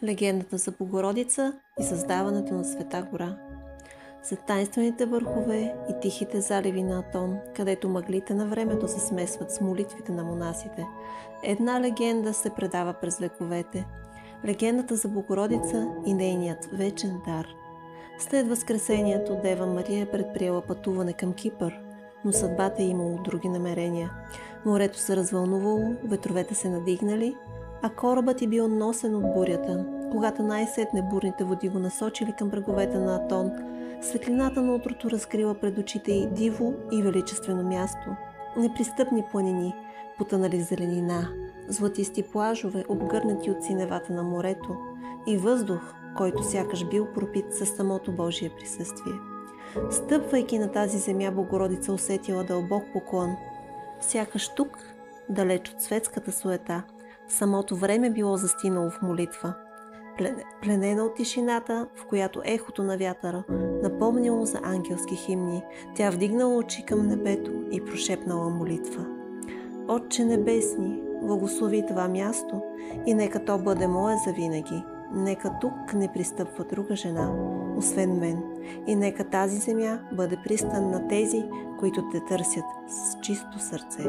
Легендата за Богородица и създаването на Света гора. За тайнствените върхове и тихите заливи на Атон, където мъглите на времето се смесват с молитвите на монасите, една легенда се предава през вековете. Легендата за Богородица и нейният вечен дар. След възкресението Дева Мария е предприела пътуване към Кипър, но съдбата е имало други намерения. Морето се развълнувало, ветровете се надигнали, а корабът е бил носен от бурята. Когато най-сетне бурните води го насочили към бреговете на Атон, светлината на утрото разкрила пред очите й диво и величествено място. Непристъпни планини, потънали в зеленина, златисти плажове, обгърнати от синевата на морето, и въздух, който сякаш бил пропит със самото Божие присъствие. Стъпвайки на тази земя, Богородица усетила дълбок поклон. Сякаш тук, далеч от светската суета, самото време било застинало в молитва. Пленена от тишината, в която ехото на вятъра напомнило за ангелски химни, тя вдигнала очи към небето и прошепнала молитва. Отче небесни, благослови това място и нека то бъде мое завинаги. Нека тук не пристъпва друга жена, освен мен, и нека тази земя бъде пристан на тези, които те търсят с чисто сърце.